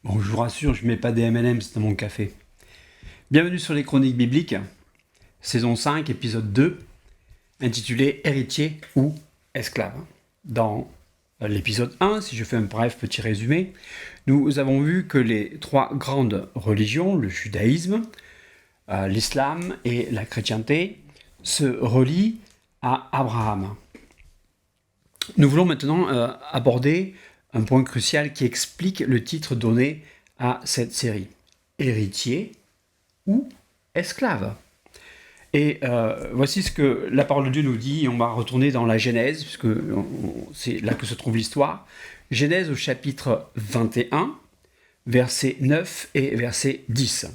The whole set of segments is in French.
Bon, je vous rassure, je ne mets pas des M&M's dans mon café. Bienvenue sur les Chroniques bibliques, saison 5, épisode 2, intitulé Héritier ou esclave. Dans l'épisode 1, si je fais un bref petit résumé, nous avons vu que les trois grandes religions, le judaïsme, l'islam et la chrétienté, se relient à Abraham. Nous voulons maintenant aborder un point crucial qui explique le titre donné à cette série. Héritier ou esclave. Et voici ce que la parole de Dieu nous dit. On va retourner dans la Genèse, puisque c'est là que se trouve l'histoire. Genèse au chapitre 21, versets 9 et verset 10.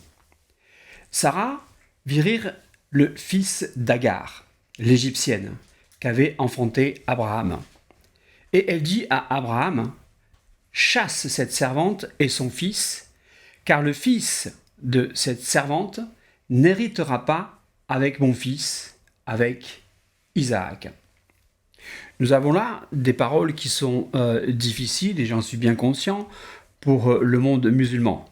Sarah vit rire le fils d'Agar, l'Égyptienne, qu'avait enfanté Abraham. Et elle dit à Abraham: chasse cette servante et son fils, car le fils de cette servante n'héritera pas avec mon fils, avec Isaac. Nous avons là des paroles qui sont difficiles, et j'en suis bien conscient, pour le monde musulman,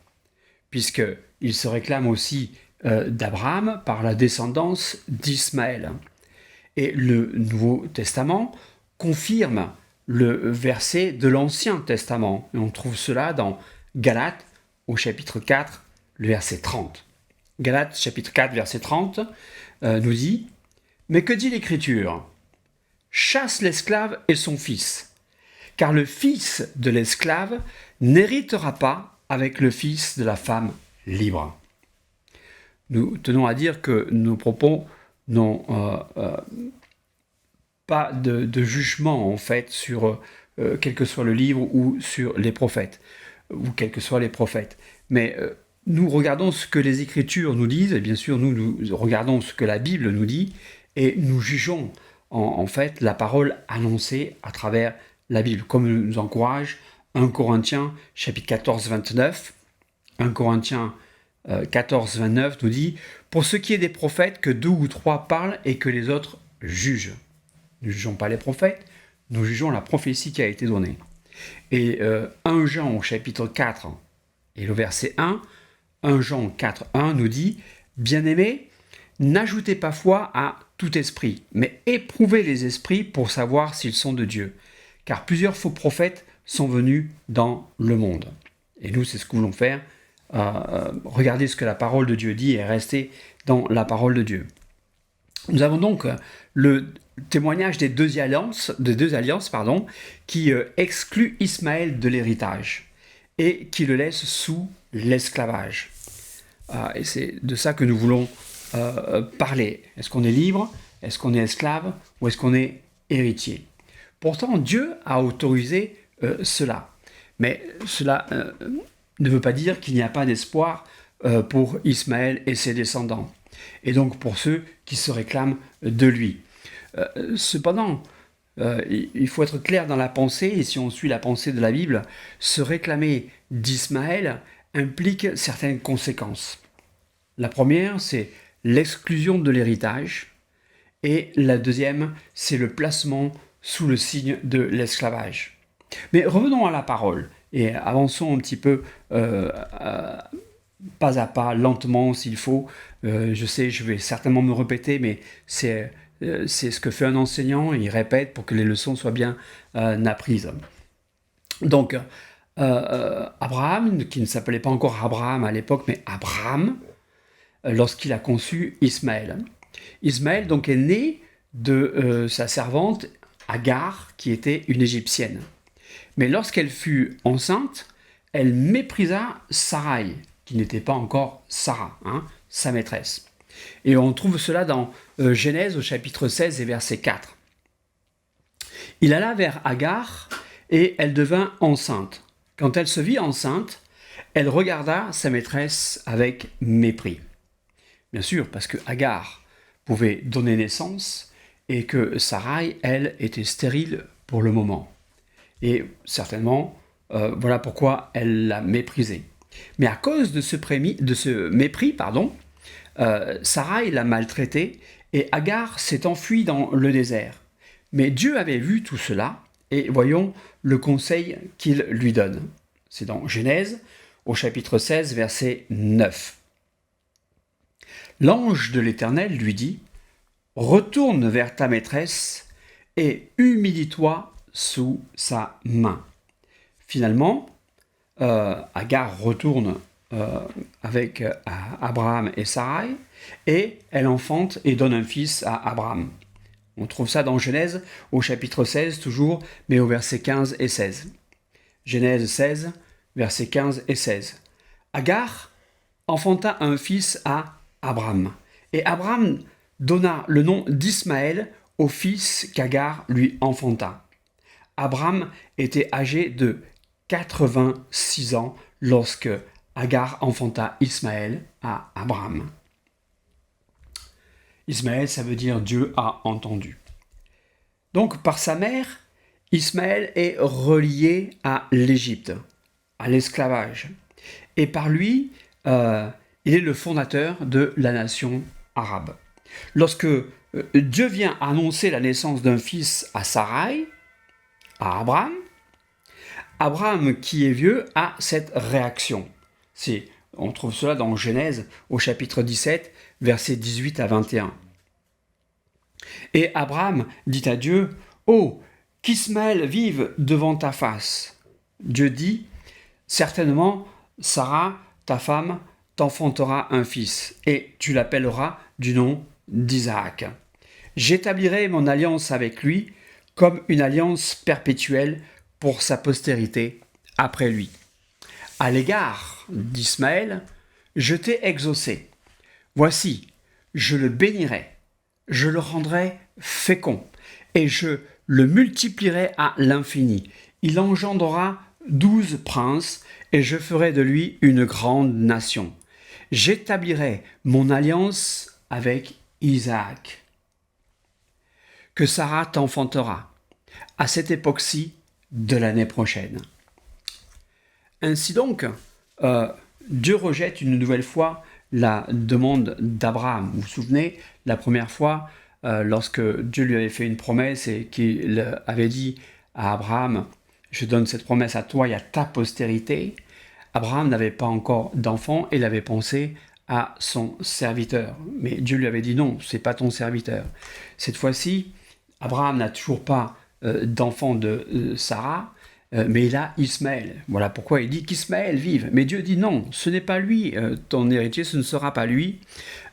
puisqu'il se réclame aussi d'Abraham par la descendance d'Ismaël. Et le Nouveau Testament confirme le verset de l'Ancien Testament. Et on trouve cela dans Galates au chapitre 4, le verset 30. Galates chapitre 4, verset 30 nous dit: mais que dit l'Écriture? Chasse l'esclave et son fils, car le fils de l'esclave n'héritera pas avec le fils de la femme libre. Nous tenons à dire que nos propos n'ont pas de jugement en fait sur quel que soit le livre ou sur les prophètes, ou quels que soient les prophètes. Mais nous regardons ce que les Écritures nous disent, et bien sûr nous regardons ce que la Bible nous dit, et nous jugeons en fait la parole annoncée à travers la Bible, comme nous encourage 1 Corinthiens chapitre 14, 29. 1 Corinthiens 14, 29 nous dit: pour ce qui est des prophètes, que 2 ou 3 parlent et que les autres jugent. Nous ne jugeons pas les prophètes, nous jugeons la prophétie qui a été donnée. Et 1 Jean au chapitre 4 et le verset 1 Jean 4, 1 nous dit: bien-aimés, n'ajoutez pas foi à tout esprit, mais éprouvez les esprits pour savoir s'ils sont de Dieu, car plusieurs faux prophètes sont venus dans le monde. Et nous, c'est ce que nous voulons faire. Regardez ce que la parole de Dieu dit et rester dans la parole de Dieu. Nous avons donc le témoignage des deux alliances, qui excluent Ismaël de l'héritage et qui le laissent sous l'esclavage. Et c'est de ça que nous voulons parler. Est-ce qu'on est libre? Est-ce qu'on est esclave? Ou est-ce qu'on est héritier? Pourtant, Dieu a autorisé cela. Mais cela ne veut pas dire qu'il n'y a pas d'espoir pour Ismaël et ses descendants. Et donc pour ceux qui se réclament de lui. Cependant, il faut être clair dans la pensée, et si on suit la pensée de la Bible, se réclamer d'Ismaël implique certaines conséquences. La première, c'est l'exclusion de l'héritage, et la deuxième, c'est le placement sous le signe de l'esclavage. Mais revenons à la parole, et avançons un petit peu pas à pas, lentement s'il faut. Je sais, je vais certainement me répéter, mais c'est ce que fait un enseignant, il répète pour que les leçons soient bien apprises. Donc, Abraham, qui ne s'appelait pas encore Abraham à l'époque, mais Abraham, lorsqu'il a conçu Ismaël. Ismaël donc est né de sa servante Agar, qui était une Égyptienne. Mais lorsqu'elle fut enceinte, elle méprisa Sarai, qui n'était pas encore Sarah, sa maîtresse. Et on trouve cela dans Genèse au chapitre 16 et verset 4. Il alla vers Agar et elle devint enceinte. Quand elle se vit enceinte, elle regarda sa maîtresse avec mépris. Bien sûr, parce que Agar pouvait donner naissance et que Sarai, elle, était stérile pour le moment. Et certainement, voilà pourquoi elle l'a méprisé. Mais à cause de ce mépris, Sarai l'a maltraitée et Agar s'est enfuie dans le désert. Mais Dieu avait vu tout cela et voyons le conseil qu'il lui donne. C'est dans Genèse au chapitre 16, verset 9. L'ange de l'Éternel lui dit, « Retourne vers ta maîtresse et humilie-toi sous sa main. » Finalement, Agar retourne avec Abraham et Sarai, et elle enfante et donne un fils à Abraham. On trouve ça dans Genèse au chapitre 16 toujours, mais au verset 15 et 16. Genèse 16, versets 15 et 16. Agar enfanta un fils à Abraham, et Abraham donna le nom d'Ismaël au fils qu'Agar lui enfanta. Abraham était âgé de 86 ans lorsque Agar enfanta Ismaël à Abraham. Ismaël, ça veut dire Dieu a entendu. Donc, par sa mère, Ismaël est relié à l'Égypte, à l'esclavage. Et par lui, il est le fondateur de la nation arabe. Lorsque Dieu vient annoncer la naissance d'un fils à Sarai, à Abraham, Abraham, qui est vieux, a cette réaction. On trouve cela dans Genèse au chapitre 17, versets 18 à 21. Et Abraham dit à Dieu, « Oh, qu'Ismaël vive devant ta face. » Dieu dit, « Certainement, Sarah, ta femme, t'enfantera un fils, et tu l'appelleras du nom d'Isaac. J'établirai mon alliance avec lui comme une alliance perpétuelle pour sa postérité après lui. À l'égard d'Ismaël, je t'ai exaucé. Voici, je le bénirai, je le rendrai fécond, et je le multiplierai à l'infini. Il engendrera 12 princes, et je ferai de lui une grande nation. J'établirai mon alliance avec Isaac, que Sarah t'enfantera, à cette époque-ci de l'année prochaine. » Ainsi donc, Dieu rejette une nouvelle fois la demande d'Abraham. Vous vous souvenez, la première fois, lorsque Dieu lui avait fait une promesse et qu'il avait dit à Abraham, « Je donne cette promesse à toi et à ta postérité », Abraham n'avait pas encore d'enfant et il avait pensé à son serviteur. Mais Dieu lui avait dit, « Non, ce n'est pas ton serviteur. » Cette fois-ci, Abraham n'a toujours pas d'enfant de Sarah, mais il a Ismaël. Voilà pourquoi il dit qu'Ismaël vive. Mais Dieu dit non, ce n'est pas lui, ton héritier, ce ne sera pas lui,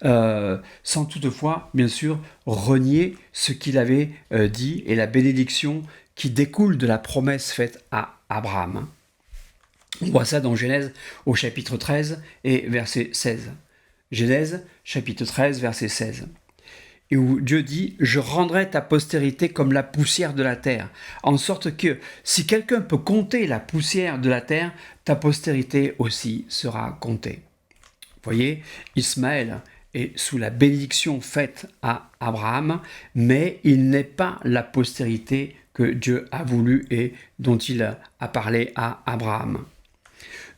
sans toutefois, bien sûr, renier ce qu'il avait dit et la bénédiction qui découle de la promesse faite à Abraham. On voit ça dans Genèse au chapitre 13 et verset 16. Genèse, chapitre 13, verset 16. Et où Dieu dit « Je rendrai ta postérité comme la poussière de la terre », en sorte que si quelqu'un peut compter la poussière de la terre, ta postérité aussi sera comptée. Vous voyez, Ismaël est sous la bénédiction faite à Abraham, mais il n'est pas la postérité que Dieu a voulu et dont il a parlé à Abraham.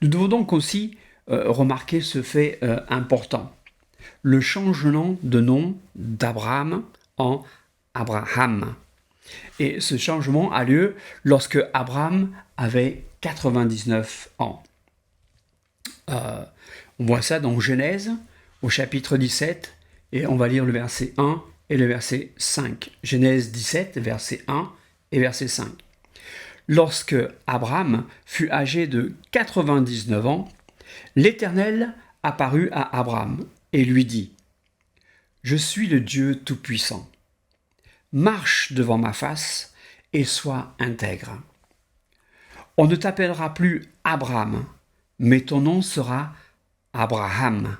Nous devons donc aussi remarquer ce fait important. Le changement de nom d'Abraham en Abraham. Et ce changement a lieu lorsque Abraham avait 99 ans. On voit ça dans Genèse, au chapitre 17, et on va lire le verset 1 et le verset 5. Genèse 17, verset 1 et verset 5. Lorsque Abraham fut âgé de 99 ans, l'Éternel apparut à Abraham et lui dit « Je suis le Dieu Tout-Puissant. Marche devant ma face et sois intègre. On ne t'appellera plus Abraham, mais ton nom sera Abraham,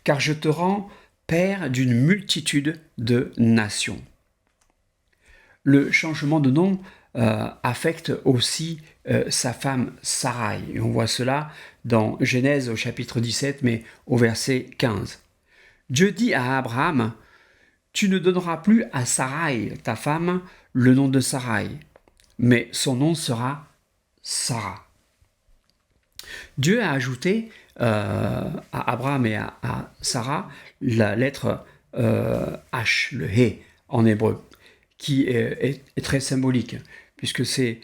car je te rends père d'une multitude de nations. » Le changement de nom affecte aussi sa femme Sarai. Et on voit cela dans Genèse au chapitre 17, mais au verset 15. Dieu dit à Abraham, « Tu ne donneras plus à Sarai, ta femme, le nom de Sarai, mais son nom sera Sarah. » Dieu a ajouté à Abraham et à Sarah la lettre H, le He en hébreu, qui est très symbolique, puisque c'est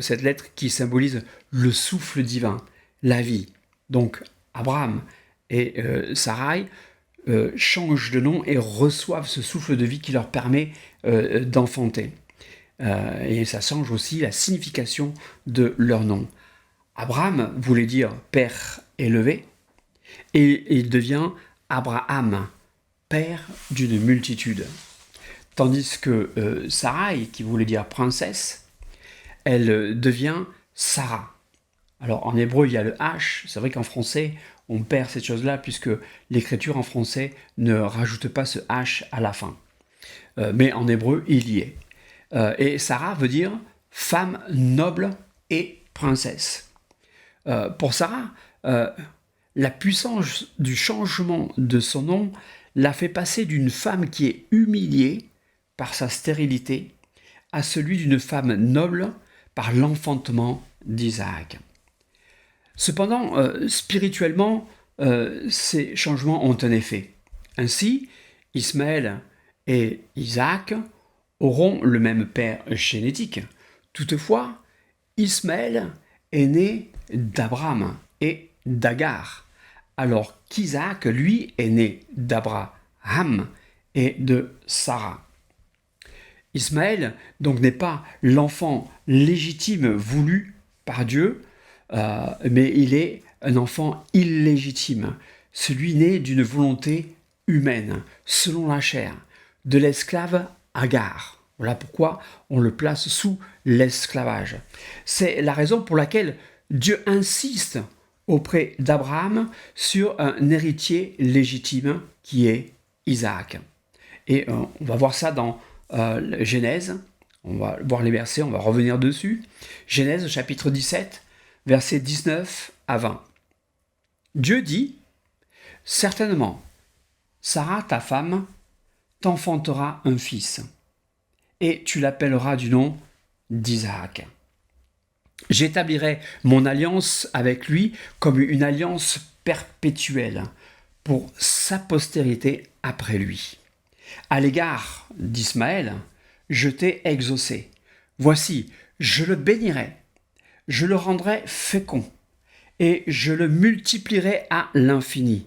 cette lettre qui symbolise le souffle divin, la vie. Donc Abraham et Sarai changent de nom et reçoivent ce souffle de vie qui leur permet d'enfanter. Et ça change aussi la signification de leur nom. Abraham voulait dire père élevé, et il devient Abraham, père d'une multitude. Tandis que Sarai, qui voulait dire princesse, elle devient Sarah. Alors en hébreu, il y a le H. C'est vrai qu'en français, on perd cette chose-là puisque l'écriture en français ne rajoute pas ce H à la fin. Mais en hébreu, il y est. Et Sarah veut dire femme noble et princesse. Pour Sarah, la puissance du changement de son nom l'a fait passer d'une femme qui est humiliée par sa stérilité à celui d'une femme noble par l'enfantement d'Isaac. Cependant, spirituellement, ces changements ont un effet. Ainsi, Ismaël et Isaac auront le même père génétique. Toutefois, Ismaël est né d'Abraham et d'Agar, alors qu'Isaac, lui, est né d'Abraham et de Sarah. Ismaël, donc, n'est pas l'enfant légitime voulu par Dieu, mais il est un enfant illégitime, celui né d'une volonté humaine, selon la chair, de l'esclave Agar. Voilà pourquoi on le place sous l'esclavage. C'est la raison pour laquelle Dieu insiste auprès d'Abraham sur un héritier légitime qui est Isaac. Et on va voir ça dans Genèse. On va voir les versets, on va revenir dessus. Genèse chapitre 17, versets 19 à 20. Dieu dit, « Certainement, Sarah, ta femme, t'enfantera un fils, et tu l'appelleras du nom d'Isaac. J'établirai mon alliance avec lui comme une alliance perpétuelle pour sa postérité après lui. À l'égard d'Ismaël, je t'ai exaucé. Voici, je le bénirai, je le rendrai fécond, et je le multiplierai à l'infini.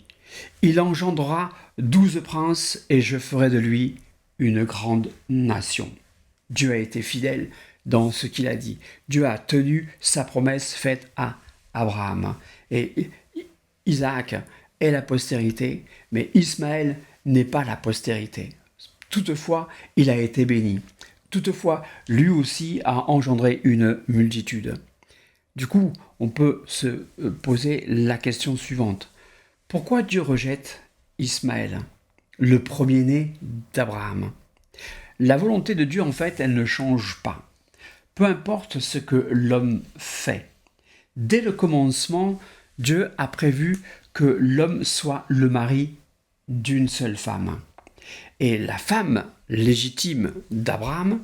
Il engendrera 12 princes, et je ferai de lui une grande nation. » Dieu a été fidèle dans ce qu'il a dit. Dieu a tenu sa promesse faite à Abraham. Et Isaac est la postérité, mais Ismaël n'est pas la postérité. Toutefois, il a été béni. Toutefois, lui aussi a engendré une multitude. Du coup, on peut se poser la question suivante. Pourquoi Dieu rejette Ismaël, le premier-né d'Abraham? La volonté de Dieu, en fait, elle ne change pas. Peu importe ce que l'homme fait. Dès le commencement, Dieu a prévu que l'homme soit le mari d'une seule femme. Et la femme légitime d'Abraham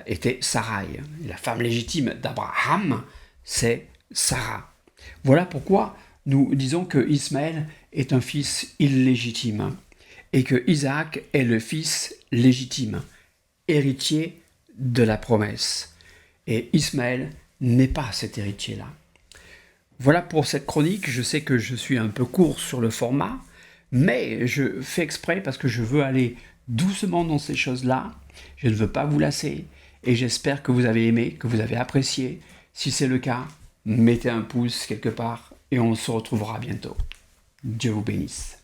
était Sarai. Et la femme légitime d'Abraham, c'est Sarah. Voilà pourquoi nous disons que Ismaël est un fils illégitime et que Isaac est le fils légitime, héritier de la promesse. Et Ismaël n'est pas cet héritier-là. Voilà pour cette chronique. Je sais que je suis un peu court sur le format, mais je fais exprès parce que je veux aller doucement dans ces choses-là. Je ne veux pas vous lasser et j'espère que vous avez aimé, que vous avez apprécié. Si c'est le cas, mettez un pouce quelque part et on se retrouvera bientôt. Dieu vous bénisse.